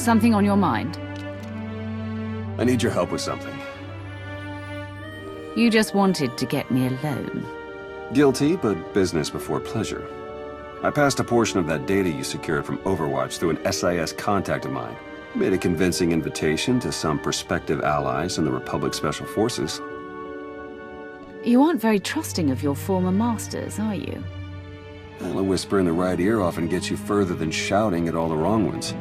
Something on your mind? I need your help with something. You just wanted to get me alone. Guilty, but business before pleasure. I passed a portion of that data you secured from Overwatch through an SIS contact of mine. Made a convincing invitation to some prospective allies in the Republic Special Forces. You aren't very trusting of your former masters, are you? Well, a whisper in the right ear often gets you further than shouting at all the wrong ones.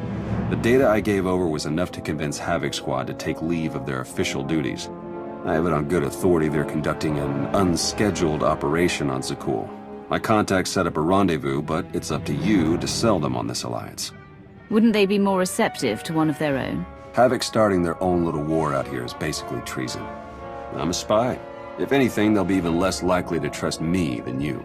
The data I gave over was enough to convince Havoc Squad to take leave of their official duties. I have it on good authority they're conducting an unscheduled operation on Zakul. My contacts set up a rendezvous, but it's up to you to sell them on this alliance. Wouldn't they be more receptive to one of their own? Havoc starting their own little war out here is basically treason. I'm a spy. If anything, they'll be even less likely to trust me than you.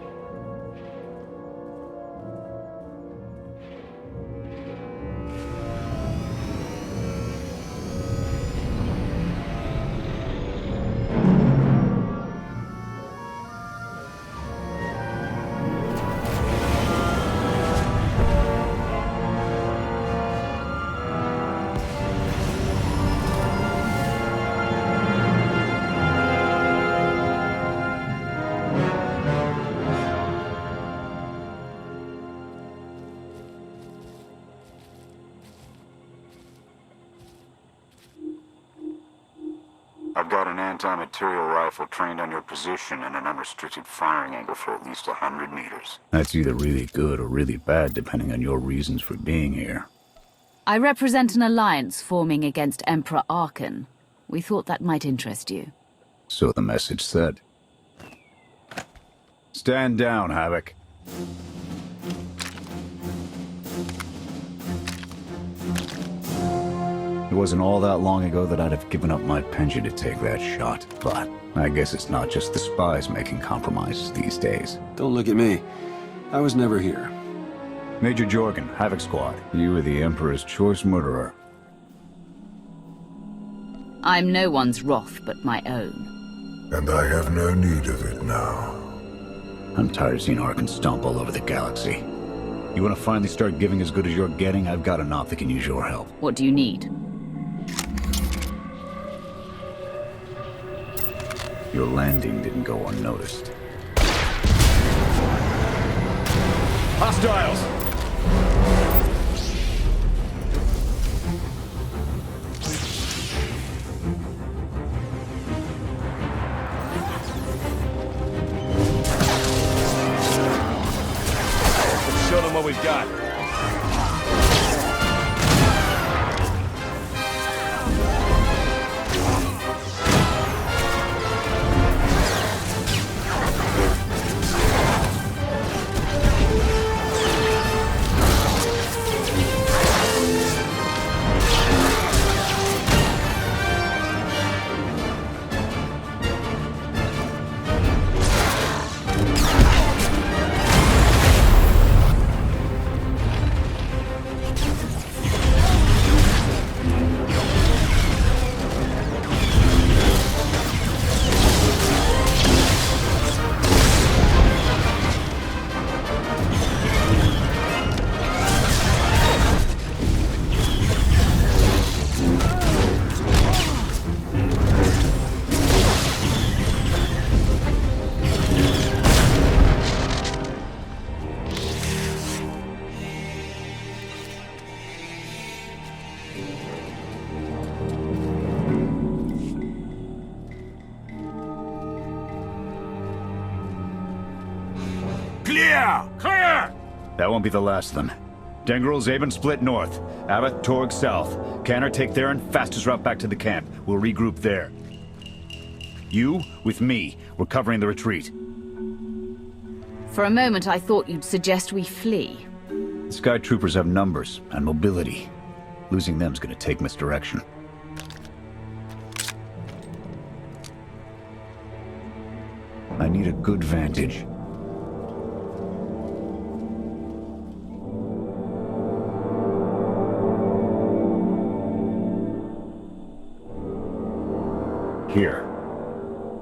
I've got an anti-material rifle trained on your position and an unrestricted firing angle for at least 100 meters. That's either really good or really bad, depending on your reasons for being here. I represent an alliance forming against Emperor Arkan. We thought that might interest you. So the message said. Stand down, Havoc. It wasn't all that long ago that I'd have given up my pension to take that shot, but I guess it's not just the spies making compromises these days. Don't look at me. I was never here. Major Jorgen, Havoc Squad. You were the Emperor's choice murderer. I'm no one's wrath but my own. And I have no need of it now. I'm tired of seeing Arkan stomp all over the galaxy. You want to finally start giving as good as you're getting? I've got a knot that can use your help. What do you need? Your landing didn't go unnoticed. Hostiles! Show them what we've got. Clear! That won't be the last of them. Dengrel, Zaven split north. Abbott, Torg south. Canner take Theron, fastest route back to the camp. We'll regroup there. You, with me, we're covering the retreat. For a moment I thought you'd suggest we flee. The Sky Troopers have numbers and mobility. Losing them's gonna take misdirection. I need a good vantage. Here.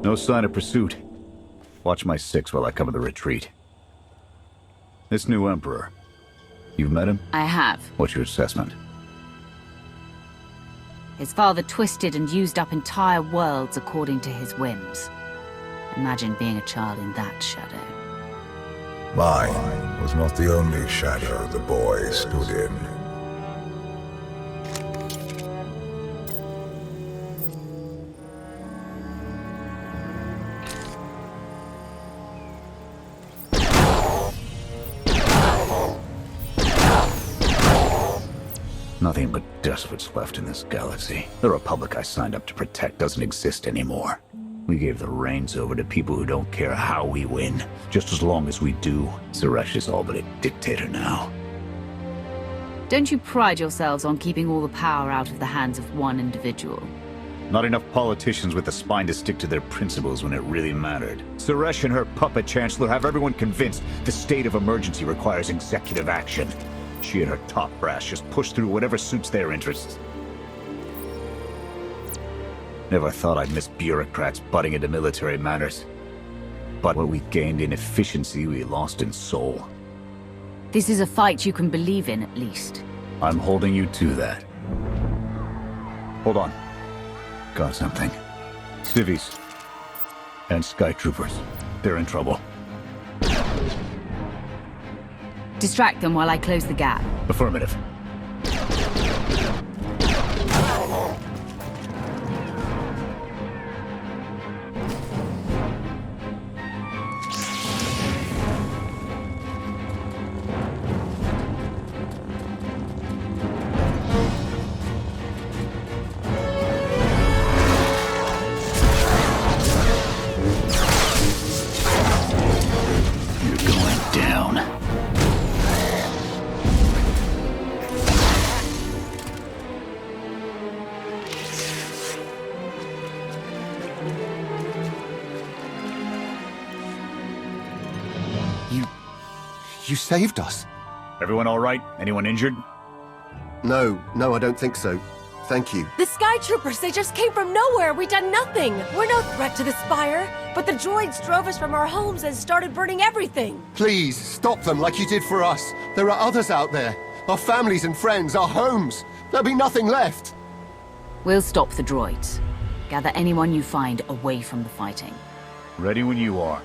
No sign of pursuit. Watch my six while I cover the retreat. This new Emperor. You've met him? I have. What's your assessment? His father twisted and used up entire worlds according to his whims. Imagine being a child in that shadow. Mine was not the only shadow the boy stood in. Nothing but despots left in this galaxy. The Republic I signed up to protect doesn't exist anymore. We gave the reins over to people who don't care how we win. Just as long as we do, Suresh is all but a dictator now. Don't you pride yourselves on keeping all the power out of the hands of one individual? Not enough politicians with the spine to stick to their principles when it really mattered. Suresh and her puppet chancellor have everyone convinced the state of emergency requires executive action. She and her top brass just push through whatever suits their interests. Never thought I'd miss bureaucrats butting into military matters. But what we gained in efficiency, we lost in soul. This is a fight you can believe in, at least. I'm holding you to that. Hold on. Got something. Civvies. And Sky Troopers. They're in trouble. Distract them while I close the gap. Affirmative. You saved us. Everyone all right? Anyone injured? No, I don't think so. Thank you. The Sky Troopers, they just came from nowhere. We done nothing. We're no threat to the Spire. But the droids drove us from our homes and started burning everything. Please, stop them like you did for us. There are others out there. Our families and friends, our homes. There'll be nothing left. We'll stop the droids. Gather anyone you find away from the fighting. Ready when you are.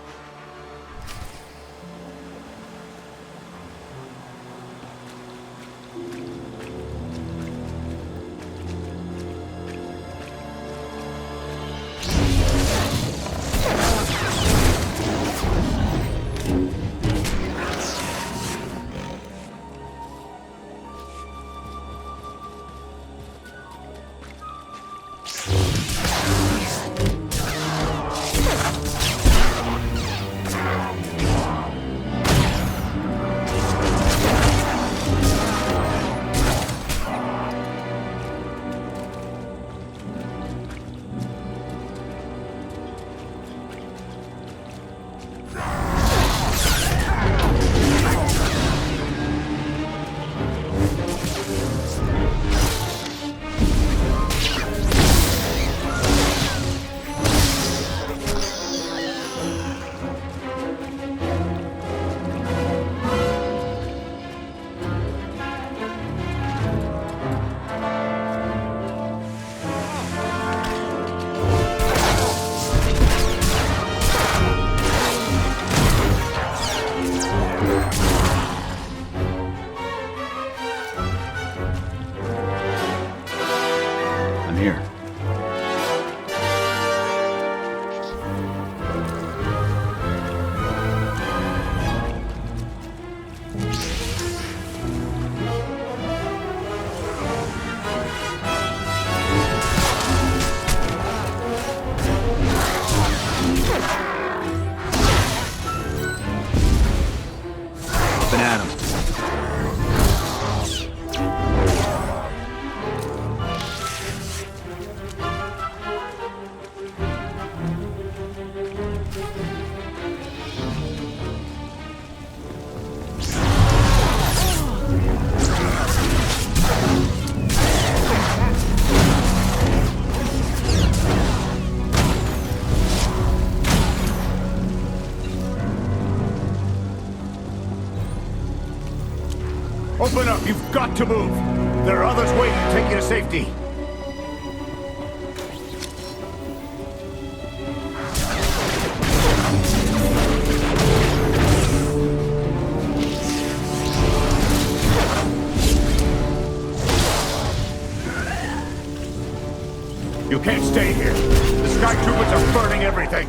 Open up! You've got to move! There are others waiting to take you to safety! can't stay here. The Sky Troopers are burning everything.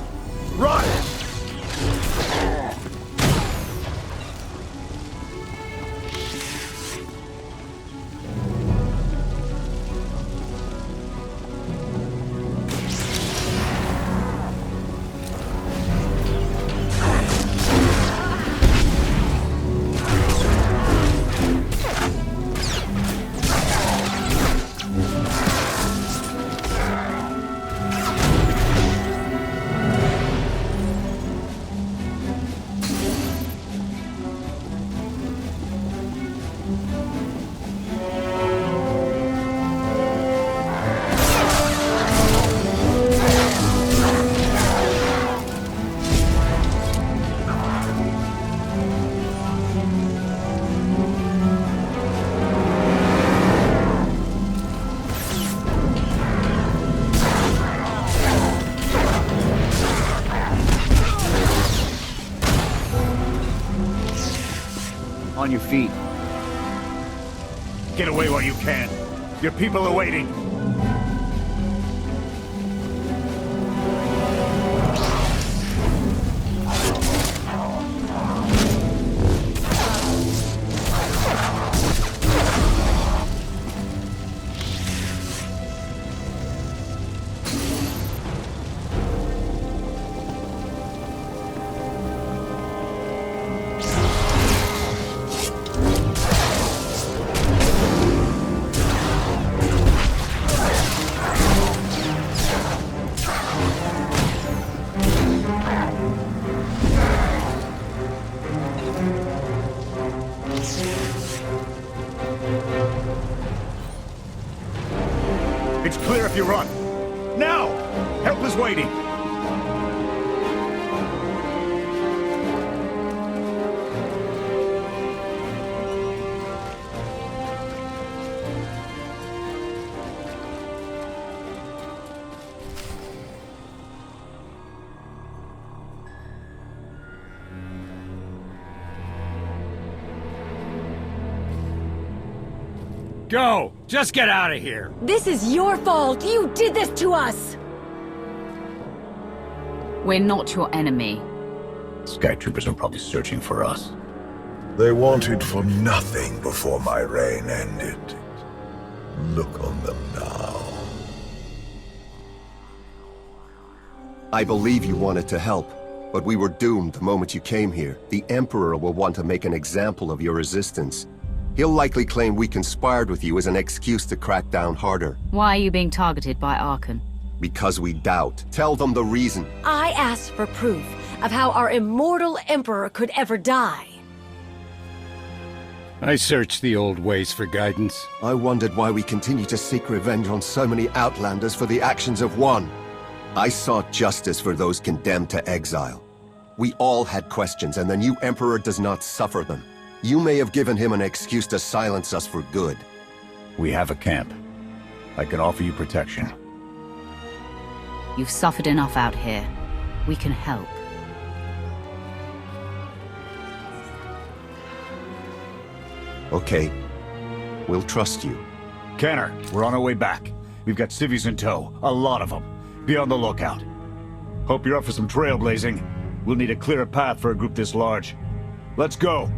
Run! On your feet. Get away while you can. Your people are waiting. It's clear if you run. Now! Help is waiting. Go! Just get out of here! This is your fault! You did this to us! We're not your enemy. Sky Troopers are probably searching for us. They wanted for nothing before my reign ended. Look on them now. I believe you wanted to help, but we were doomed the moment you came here. The Emperor will want to make an example of your resistance. He'll likely claim we conspired with you as an excuse to crack down harder. Why are you being targeted by Archon? Because we doubt. Tell them the reason. I asked for proof of how our immortal Emperor could ever die. I searched the old ways for guidance. I wondered why we continue to seek revenge on so many Outlanders for the actions of one. I sought justice for those condemned to exile. We all had questions, and the new Emperor does not suffer them. You may have given him an excuse to silence us for good. We have a camp. I can offer you protection. You've suffered enough out here. We can help. Okay. We'll trust you. Kenner, we're on our way back. We've got civvies in tow. A lot of them. Be on the lookout. Hope you're up for some trailblazing. We'll need a clearer path for a group this large. Let's go!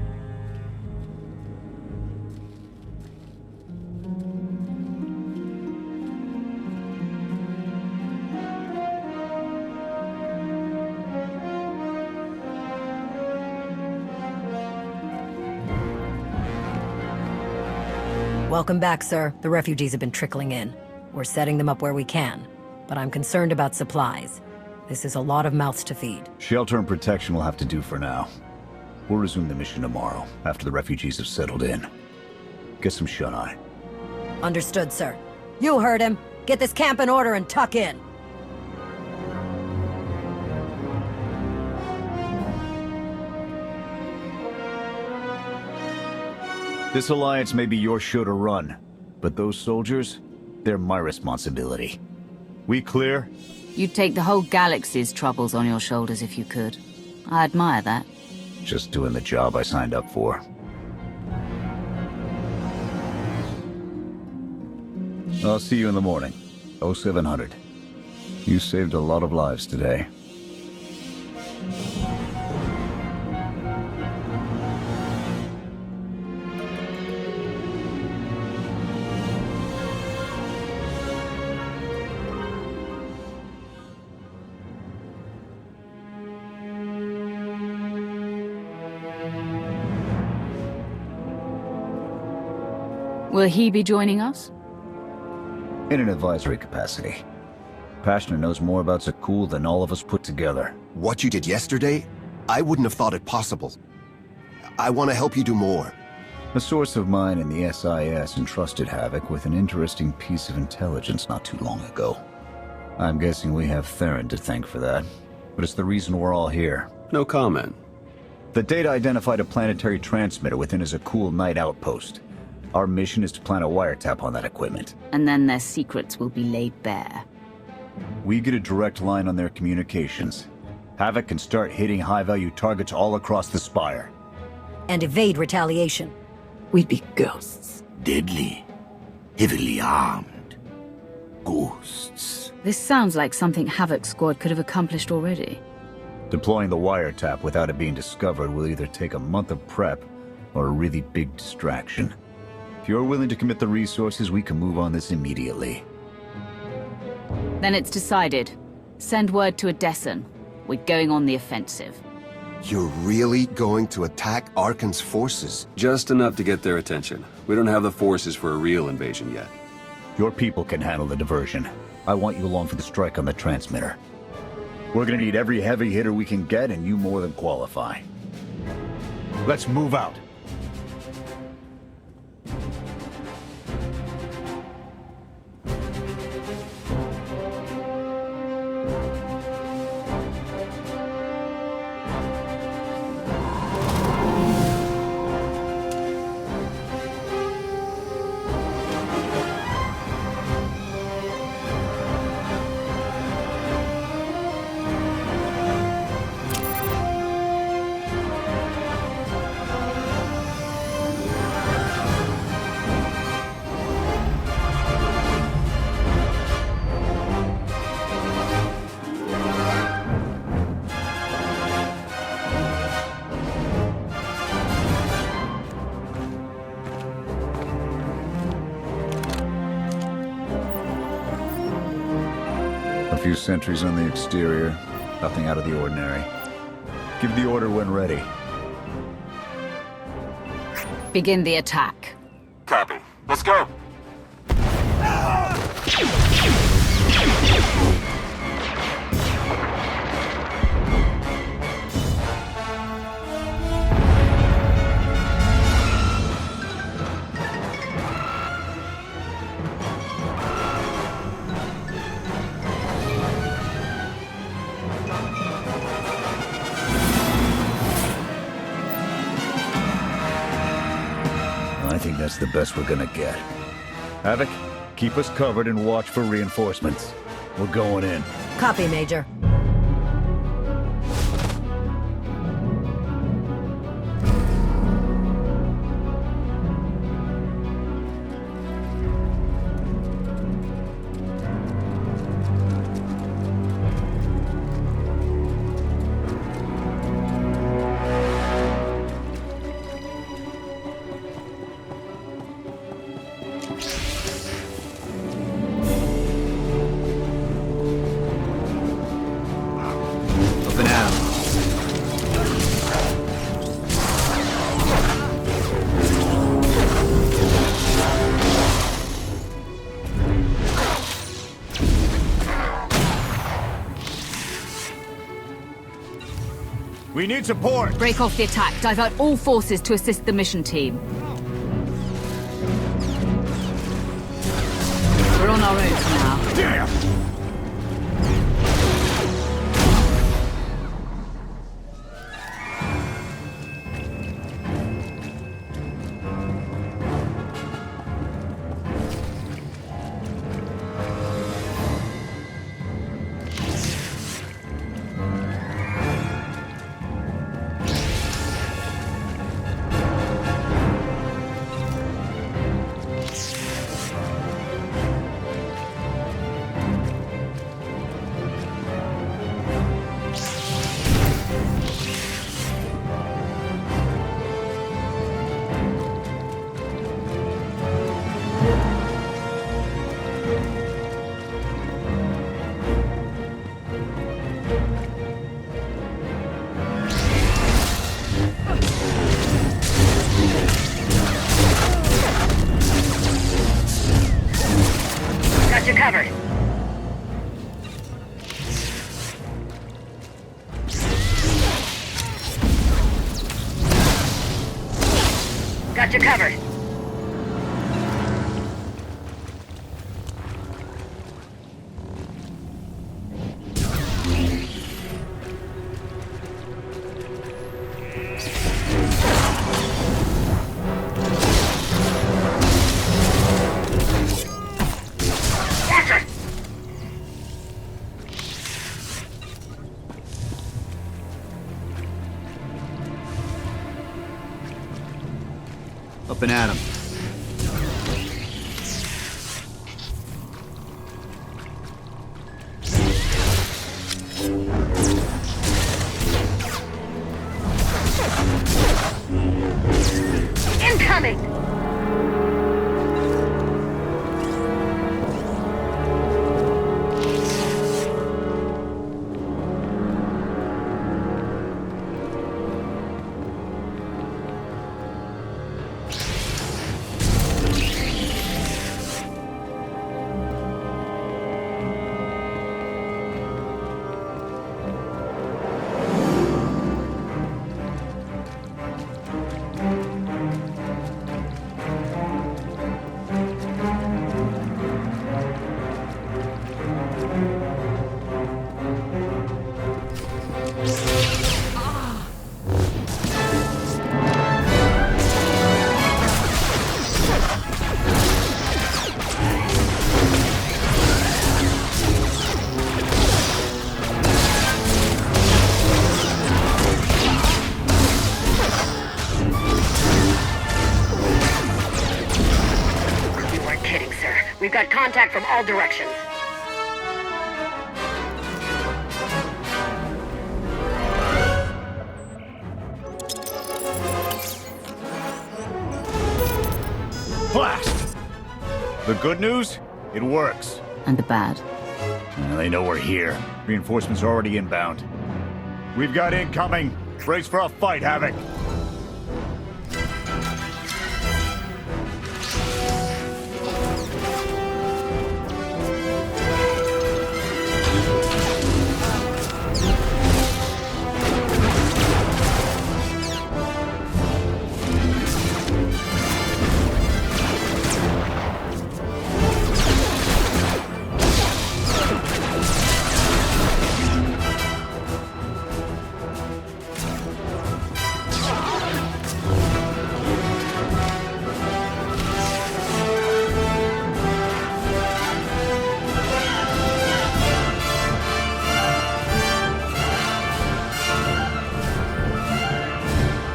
Welcome back, sir. The refugees have been trickling in. We're setting them up where we can, but I'm concerned about supplies. This is a lot of mouths to feed. Shelter and protection will have to do for now. We'll resume the mission tomorrow, after the refugees have settled in. Get some shut-eye. Understood, sir. You heard him. Get this camp in order and tuck in. This alliance may be your show to run, but those soldiers, they're my responsibility. We clear? You'd take the whole galaxy's troubles on your shoulders if you could. I admire that. Just doing the job I signed up for. I'll see you in the morning. 0700. You saved a lot of lives today. Will he be joining us? In an advisory capacity. Pashner knows more about Zakul than all of us put together. What you did yesterday, I wouldn't have thought it possible. I want to help you do more. A source of mine in the SIS entrusted Havoc with an interesting piece of intelligence not too long ago. I'm guessing we have Theron to thank for that, but it's the reason we're all here. No comment. The data identified a planetary transmitter within a Zakul night outpost. Our mission is to plant a wiretap on that equipment. And then their secrets will be laid bare. We get a direct line on their communications. Havoc can start hitting high-value targets all across the Spire. And evade retaliation. We'd be ghosts. Deadly. Heavily armed. Ghosts. This sounds like something Havoc's squad could have accomplished already. Deploying the wiretap without it being discovered will either take a month of prep or a really big distraction. If you're willing to commit the resources, we can move on this immediately. Then it's decided. Send word to Adesan. We're going on the offensive. You're really going to attack Arkan's forces? Just enough to get their attention. We don't have the forces for a real invasion yet. Your people can handle the diversion. I want you along for the strike on the transmitter. We're gonna need every heavy hitter we can get, and you more than qualify. Let's move out. A few sentries on the exterior, nothing out of the ordinary. Give the order when ready. Begin the attack. Copy. Let's go. I think that's the best we're gonna get. Havoc, keep us covered and watch for reinforcements. We're going in. Copy, Major. We need support! Break off the attack. Divert all forces to assist the mission team. We're on our own for now. Damn! Got you covered. Up and at him. Incoming! We've got contact from all directions. Blast! The good news? It works. And the bad? They know we're here. Reinforcements are already inbound. We've got incoming. Brace for a fight, Havoc.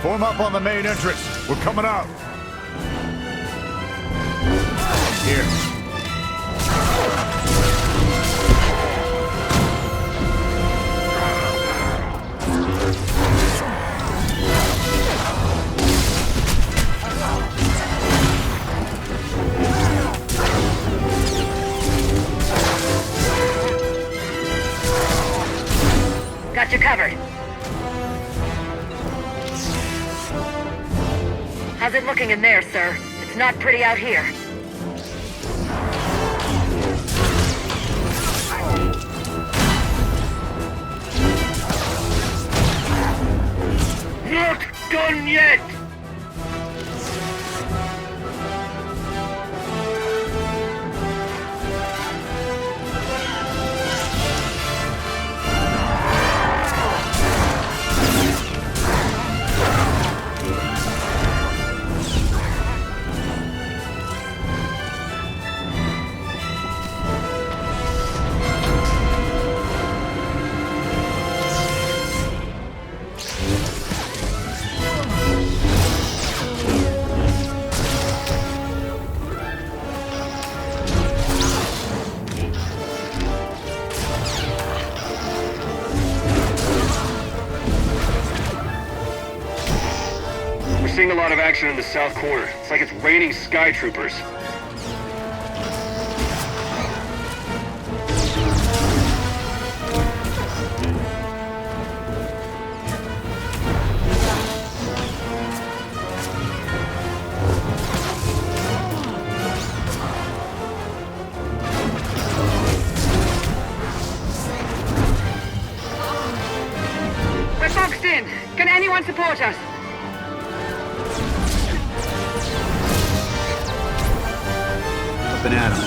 Form up on the main entrance. We're coming out. Here. Got you covered. How's it looking in there, sir? It's not pretty out here. Not done yet! Seeing a lot of action in the south corner. It's like it's raining sky troopers. We're boxed in. Can anyone support us? Up and at 'em.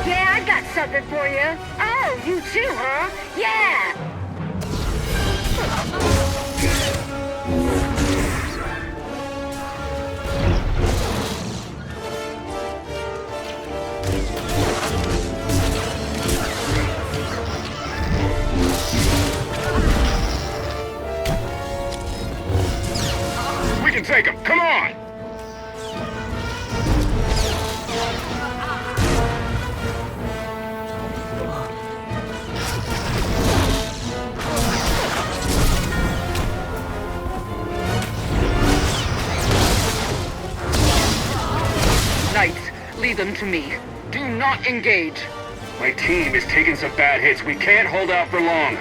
Yeah, I got something for you. Oh, you too, huh? Yeah! We can take him. Come on! Knights, leave them to me. Do not engage. My team is taking some bad hits. We can't hold out for long.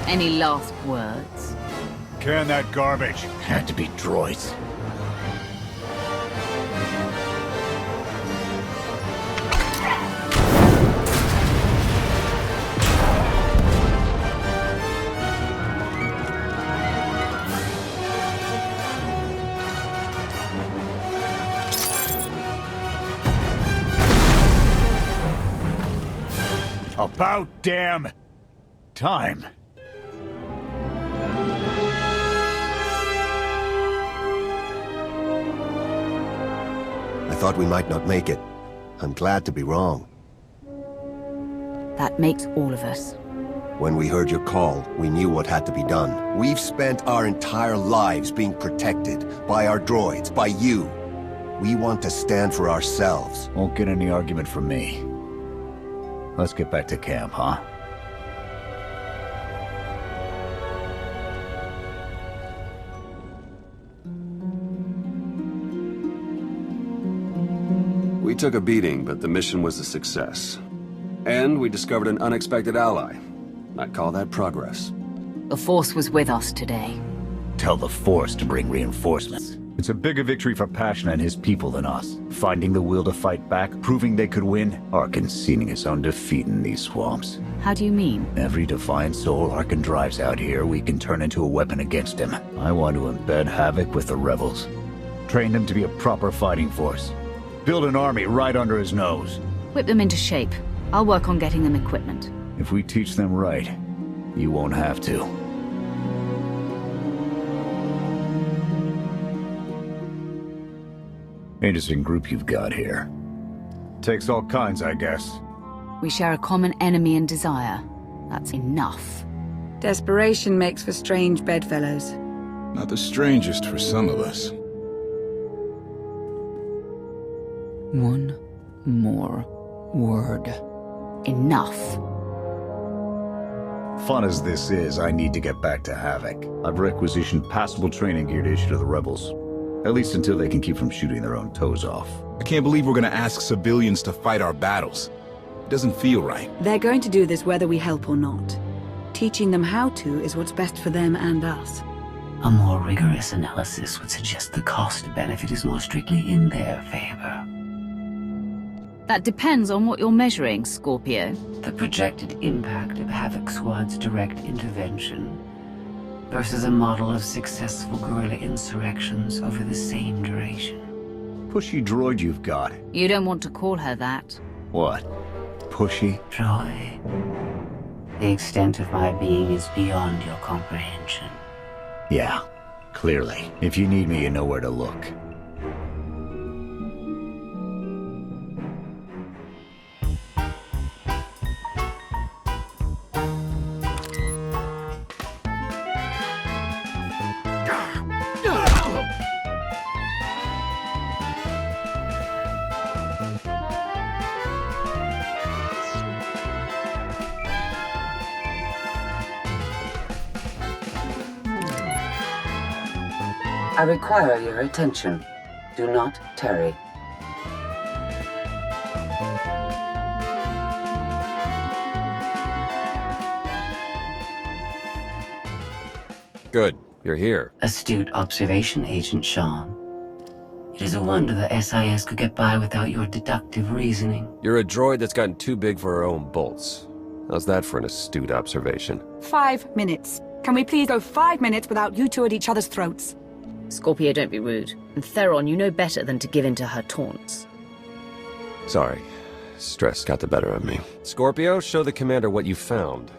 Any last words? Can that garbage. Had to be droids. About damn time. I thought we might not make it. I'm glad to be wrong. That makes all of us. When we heard your call, we knew what had to be done. We've spent our entire lives being protected by our droids, by you. We want to stand for ourselves. Won't get any argument from me. Let's get back to camp, huh? We took a beating, but the mission was a success. And we discovered an unexpected ally. I'd call that progress. The Force was with us today. Tell the Force to bring reinforcements. It's a bigger victory for Passion and his people than us. Finding the will to fight back, proving they could win, Arkan seeing his own defeat in these swamps. How do you mean? Every defiant soul Arkan drives out here, we can turn into a weapon against him. I want to embed Havoc with the rebels. Train them to be a proper fighting force. Build an army right under his nose. Whip them into shape. I'll work on getting them equipment. If we teach them right, you won't have to. Interesting group you've got here. Takes all kinds, I guess. We share a common enemy and desire. That's enough. Desperation makes for strange bedfellows. Not the strangest for some of us. One more word. Enough. Fun as this is, I need to get back to Havoc. I've requisitioned passable training gear to issue to the rebels. At least until they can keep from shooting their own toes off. I can't believe we're gonna ask civilians to fight our battles. It doesn't feel right. They're going to do this whether we help or not. Teaching them how to is what's best for them and us. A more rigorous analysis would suggest the cost-benefit is more strictly in their favor. That depends on what you're measuring, Scorpio. The projected impact of Havoc Squad's direct intervention versus a model of successful guerrilla insurrections over the same duration. Pushy droid you've got. You don't want to call her that. What? Pushy? Troy, the extent of my being is beyond your comprehension. Yeah, Clearly. If you need me, you know where to look. I require your attention. Do not tarry. Good. You're here. Astute observation, Agent Sean. It is a wonder the SIS could get by without your deductive reasoning. You're a droid that's gotten too big for her own bolts. How's that for an astute observation? 5 minutes. Can we please go 5 minutes without you two at each other's throats? Scorpio, don't be rude. And Theron, you know better than to give in to her taunts. Sorry. Stress got the better of me. Scorpio, show the commander what you found.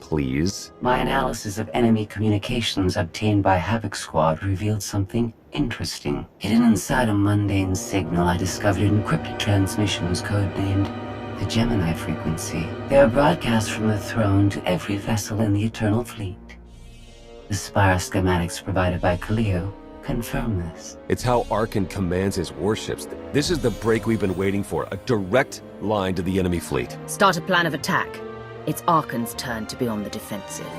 Please. My analysis of enemy communications obtained by Havoc Squad revealed something interesting. Hidden inside a mundane signal, I discovered encrypted transmissions codenamed the Gemini frequency. They are broadcast from the throne to every vessel in the Eternal Fleet. The Spire schematics provided by Kaleo confirm this. It's how Arkan commands his warships. This is the break we've been waiting for. A direct line to the enemy fleet. Start a plan of attack. It's Arkan's turn to be on the defensive.